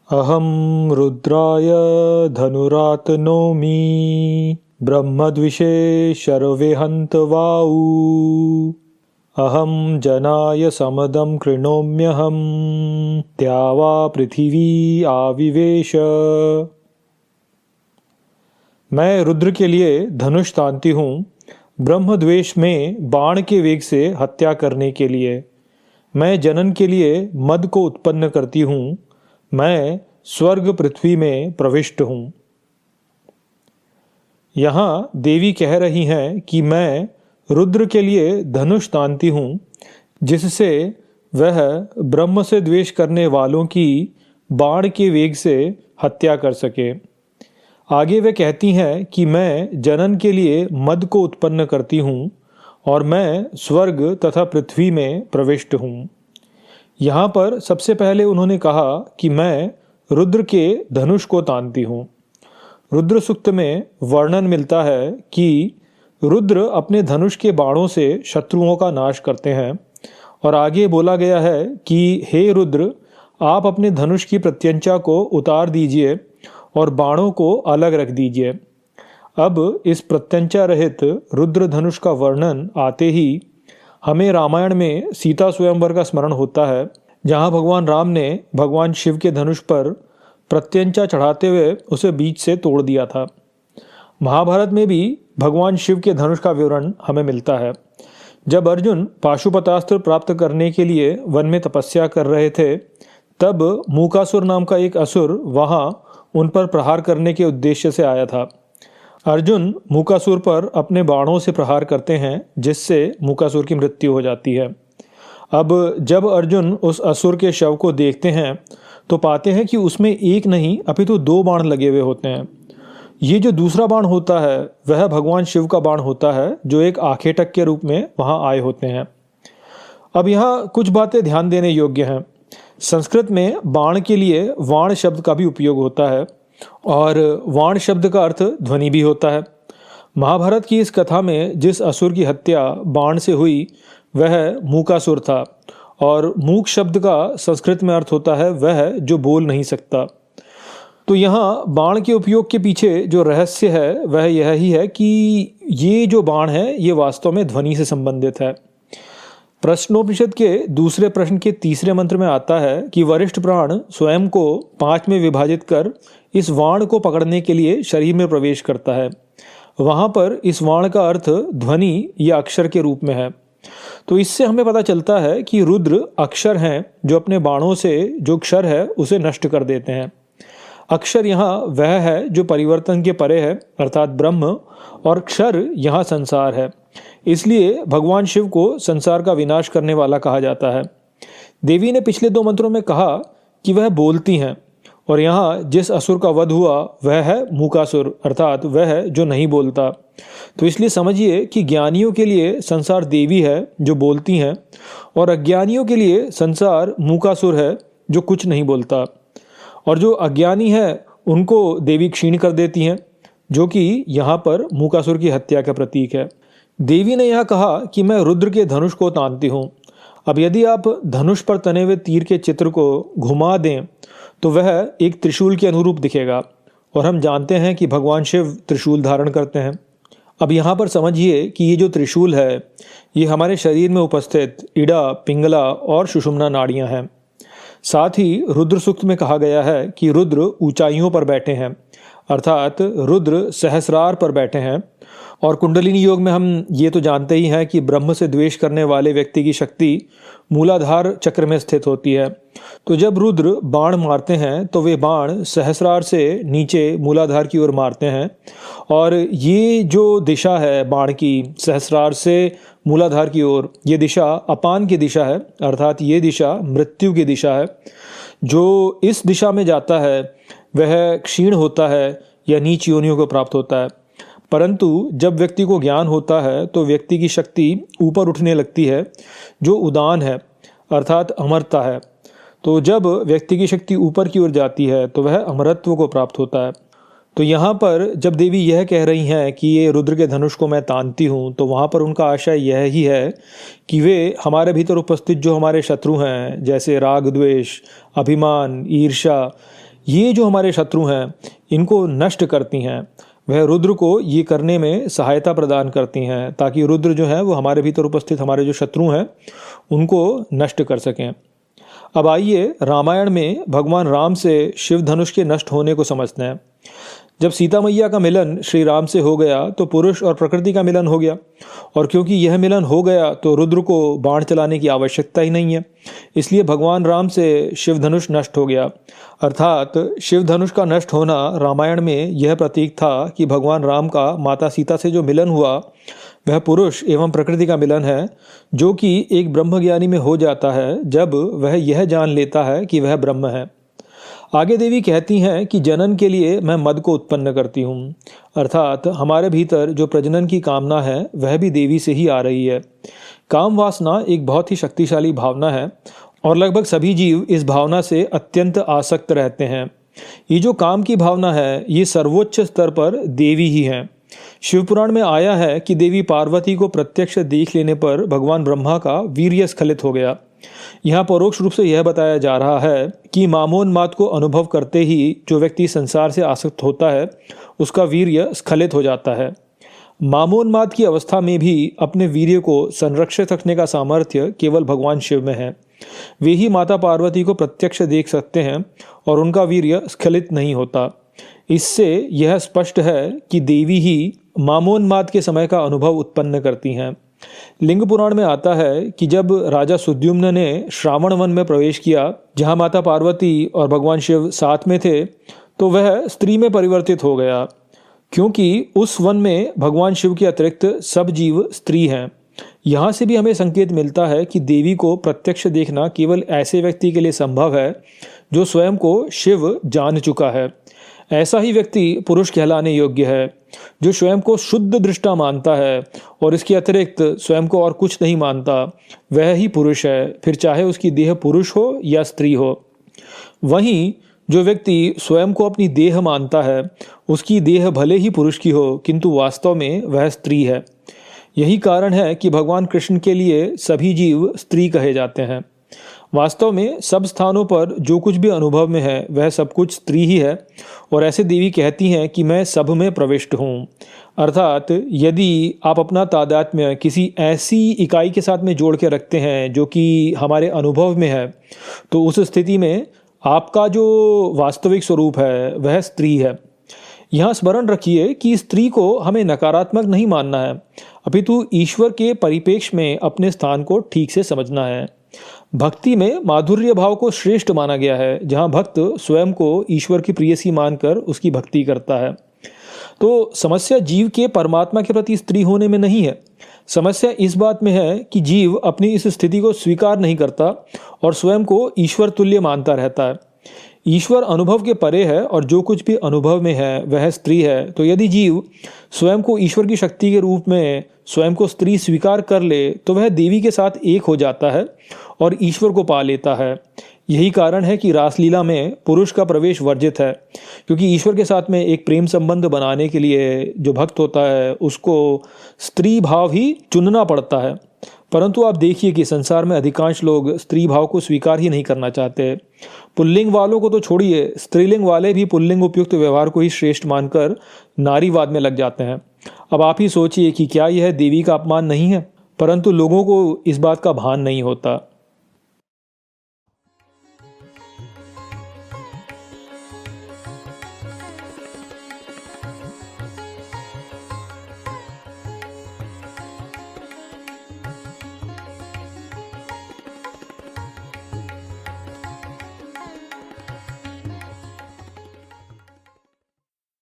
अहं रुद्राय धनुरातनोमि ब्रह्मद्विषे शर्वे हन्तवाऊ। अहं जनाय समदं कृणोम्यहं द्यावा पृथिवी आविवेश। मैं रुद्र के लिए धनुष तानती हूँ ब्रह्मद्वेष में बाण के वेग से हत्या करने के लिए। मैं जनन के लिए मद को उत्पन्न करती हूँ। मैं स्वर्ग पृथ्वी में प्रविष्ट हूँ। यहाँ देवी कह रही हैं कि मैं रुद्र के लिए धनुष तानती हूँ जिससे वह ब्रह्म से द्वेष करने वालों की बाण के वेग से हत्या कर सके। आगे वे कहती हैं कि मैं जनन के लिए मद को उत्पन्न करती हूँ और मैं स्वर्ग तथा पृथ्वी में प्रविष्ट हूँ। यहाँ पर सबसे पहले उन्होंने कहा कि मैं रुद्र के धनुष को तानती हूँ। रुद्र सूक्त में वर्णन मिलता है कि रुद्र अपने धनुष के बाणों से शत्रुओं का नाश करते हैं और आगे बोला गया है कि हे रुद्र, आप अपने धनुष की प्रत्यंचा को उतार दीजिए और बाणों को अलग रख दीजिए। अब इस प्रत्यंचा रहित रुद्र धनुष का वर्णन आते ही हमें रामायण में सीता स्वयंवर का स्मरण होता है, जहाँ भगवान राम ने भगवान शिव के धनुष पर प्रत्यंचा चढ़ाते हुए उसे बीच से तोड़ दिया था। महाभारत में भी भगवान शिव के धनुष का विवरण हमें मिलता है। जब अर्जुन पाशुपतास्त्र प्राप्त करने के लिए वन में तपस्या कर रहे थे, तब मूकासुर नाम का एक असुर वहाँ उन पर प्रहार करने के उद्देश्य से आया था। अर्जुन मूकासुर पर अपने बाणों से प्रहार करते हैं जिससे मूकासुर की मृत्यु हो जाती है। अब जब अर्जुन उस असुर के शव को देखते हैं तो पाते हैं कि उसमें एक नहीं अपितु दो बाण लगे हुए होते हैं। ये जो दूसरा बाण होता है वह भगवान शिव का बाण होता है जो एक आखेटक के रूप में वहाँ आए होते हैं। अब यहाँ कुछ बातें ध्यान देने योग्य हैं। संस्कृत में बाण के लिए वाण शब्द का भी उपयोग होता है और वाण शब्द का अर्थ ध्वनि भी होता है। महाभारत की इस कथा में जिस असुर की हत्या बाण से हुई वह मूकासुर था और मूक शब्द का संस्कृत में अर्थ होता है वह जो बोल नहीं सकता। तो यहाँ बाण के उपयोग के पीछे जो रहस्य है वह यह ही है कि ये जो बाण है ये वास्तव में ध्वनि से संबंधित है। प्रश्नोपनिषद के दूसरे प्रश्न के तीसरे मंत्र में आता है कि वरिष्ठ प्राण स्वयं को 5 में विभाजित कर इस वाण को पकड़ने के लिए शरीर में प्रवेश करता है। वहाँ पर इस वाण का अर्थ ध्वनि या अक्षर के रूप में है। तो इससे हमें पता चलता है कि रुद्र अक्षर हैं जो अपने बाणों से जो क्षर है उसे नष्ट कर देते हैं। अक्षर यहाँ वह है जो परिवर्तन के परे है अर्थात ब्रह्म, और क्षर यहाँ संसार है। इसलिए भगवान शिव को संसार का विनाश करने वाला कहा जाता है। देवी ने पिछले 2 मंत्रों में कहा कि वह बोलती हैं और यहाँ जिस असुर का वध हुआ वह है मूकासुर अर्थात वह जो नहीं बोलता। तो इसलिए समझिए कि ज्ञानियों के लिए संसार देवी है जो बोलती हैं और अज्ञानियों के लिए संसार मूकासुर है जो कुछ नहीं बोलता, और जो अज्ञानी है उनको देवी क्षीण कर देती हैं, जो कि यहाँ पर मूकासुर की हत्या का प्रतीक है। देवी ने यह कहा कि मैं रुद्र के धनुष को तानती हूँ। अब यदि आप धनुष पर तने हुए तीर के चित्र को घुमा दें तो वह एक त्रिशूल के अनुरूप दिखेगा, और हम जानते हैं कि भगवान शिव त्रिशूल धारण करते हैं। अब यहाँ पर समझिए कि ये जो त्रिशूल है ये हमारे शरीर में उपस्थित इड़ा, पिंगला और सुषुम्ना नाड़ियाँ हैं। साथ ही रुद्र सूक्त में कहा गया है कि रुद्र ऊंचाइयों पर बैठे हैं अर्थात रुद्र सहस्रार पर बैठे हैं। और कुंडलिनी योग में हम ये तो जानते ही हैं कि ब्रह्म से द्वेष करने वाले व्यक्ति की शक्ति मूलाधार चक्र में स्थित होती है। तो जब रुद्र बाण मारते हैं तो वे बाण सहस्रार से नीचे मूलाधार की ओर मारते हैं, और ये जो दिशा है बाण की सहस्रार से मूलाधार की ओर, ये दिशा अपान की दिशा है अर्थात ये दिशा मृत्यु की दिशा है। जो इस दिशा में जाता है वह क्षीण होता है या नीच योनियों को प्राप्त होता है। परंतु जब व्यक्ति को ज्ञान होता है तो व्यक्ति की शक्ति ऊपर उठने लगती है जो उदान है अर्थात अमरता है। तो जब व्यक्ति की शक्ति ऊपर की ओर जाती है तो वह अमरत्व को प्राप्त होता है। तो यहाँ पर जब देवी यह कह रही हैं कि ये रुद्र के धनुष को मैं तानती हूँ, तो वहाँ पर उनका आशय यह ही है कि वे हमारे भीतर उपस्थित जो हमारे शत्रु हैं जैसे राग, द्वेष, अभिमान, ईर्ष्या, ये जो हमारे शत्रु हैं इनको नष्ट करती हैं, वह रुद्र को ये करने में सहायता प्रदान करती हैं ताकि रुद्र जो है वो हमारे भीतर उपस्थित हमारे जो शत्रु हैं उनको नष्ट कर सकें। अब आइए रामायण में भगवान राम से शिव धनुष के नष्ट होने को समझते हैं। जब सीता मैया का मिलन श्री राम से हो गया तो पुरुष और प्रकृति का मिलन हो गया, और क्योंकि यह मिलन हो गया तो रुद्र को बाण चलाने की आवश्यकता ही नहीं है, इसलिए भगवान राम से शिव धनुष नष्ट हो गया। अर्थात शिव धनुष का नष्ट होना रामायण में यह प्रतीक था कि भगवान राम का माता सीता से जो मिलन हुआ वह पुरुष एवं प्रकृति का मिलन है, जो कि एक ब्रह्मज्ञानी में हो जाता है जब वह यह जान लेता है कि वह ब्रह्म है। आगे देवी कहती हैं कि जनन के लिए मैं मद को उत्पन्न करती हूँ, अर्थात हमारे भीतर जो प्रजनन की कामना है वह भी देवी से ही आ रही है। काम वासना एक बहुत ही शक्तिशाली भावना है और लगभग सभी जीव इस भावना से अत्यंत आसक्त रहते हैं। ये जो काम की भावना है ये सर्वोच्च स्तर पर देवी ही है। शिवपुराण में आया है कि देवी पार्वती को प्रत्यक्ष देख लेने पर भगवान ब्रह्मा का वीर्य स्खलित हो गया। यहाँ परोक्ष रूप से यह बताया जा रहा है कि मामोन्माद को अनुभव करते ही जो व्यक्ति संसार से आसक्त होता है उसका वीर्य स्खलित हो जाता है। मामोन्माद की अवस्था में भी अपने वीर्य को संरक्षित रखने का सामर्थ्य केवल भगवान शिव में है। वे ही माता पार्वती को प्रत्यक्ष देख सकते हैं और उनका वीर्य स्खलित नहीं होता। इससे यह स्पष्ट है कि देवी ही मामोन्माद के समय का अनुभव उत्पन्न करती हैं। लिंग पुराण में आता है कि जब राजा सुद्युम्न ने श्रावण वन में प्रवेश किया, जहाँ माता पार्वती और भगवान शिव साथ में थे, तो वह स्त्री में परिवर्तित हो गया, क्योंकि उस वन में भगवान शिव के अतिरिक्त सब जीव स्त्री हैं। यहाँ से भी हमें संकेत मिलता है कि देवी को प्रत्यक्ष देखना केवल ऐसे व्यक्ति के लिए संभव है जो स्वयं को शिव जान चुका है। ऐसा ही व्यक्ति पुरुष कहलाने योग्य है, जो स्वयं को शुद्ध दृष्टा मानता है और इसके अतिरिक्त स्वयं को और कुछ नहीं मानता, वह ही पुरुष है, फिर चाहे उसकी देह पुरुष हो या स्त्री हो। वहीं जो व्यक्ति स्वयं को अपनी देह मानता है, उसकी देह भले ही पुरुष की हो किंतु वास्तव में वह स्त्री है। यही कारण है कि भगवान कृष्ण के लिए सभी जीव स्त्री कहे जाते हैं। वास्तव में सब स्थानों पर जो कुछ भी अनुभव में है वह सब कुछ स्त्री ही है, और ऐसे देवी कहती हैं कि मैं सब में प्रविष्ट हूँ। अर्थात यदि आप अपना तादात्म्य किसी ऐसी इकाई के साथ में जोड़ के रखते हैं जो कि हमारे अनुभव में है, तो उस स्थिति में आपका जो वास्तविक स्वरूप है वह स्त्री है। यहाँ स्मरण रखिए कि स्त्री को हमें नकारात्मक नहीं मानना है, अपितु ईश्वर के परिप्रेक्ष्य में अपने स्थान को ठीक से समझना है। भक्ति में माधुर्य भाव को श्रेष्ठ माना गया है, जहाँ भक्त स्वयं को ईश्वर की प्रेयसी मानकर उसकी भक्ति करता है। तो समस्या जीव के परमात्मा के प्रति स्त्री होने में नहीं है। समस्या इस बात में है कि जीव अपनी इस स्थिति को स्वीकार नहीं करता और स्वयं को ईश्वर तुल्य मानता रहता है। ईश्वर अनुभव के परे है और जो कुछ भी अनुभव में है वह स्त्री है। तो यदि जीव स्वयं को ईश्वर की शक्ति के रूप में स्वयं को स्त्री स्वीकार कर ले तो वह देवी के साथ एक हो जाता है और ईश्वर को पा लेता है। यही कारण है कि रासलीला में पुरुष का प्रवेश वर्जित है, क्योंकि ईश्वर के साथ में एक प्रेम संबंध बनाने के लिए जो भक्त होता है उसको स्त्री भाव ही चुनना पड़ता है। परंतु आप देखिए कि संसार में अधिकांश लोग स्त्री भाव को स्वीकार ही नहीं करना चाहते। पुल्लिंग वालों को तो छोड़िए, स्त्रीलिंग वाले भी पुल्लिंग उपयुक्त व्यवहार को ही श्रेष्ठ मानकर नारीवाद में लग जाते हैं। अब आप ही सोचिए कि क्या यह देवी का अपमान नहीं है, परंतु लोगों को इस बात का भान नहीं होता।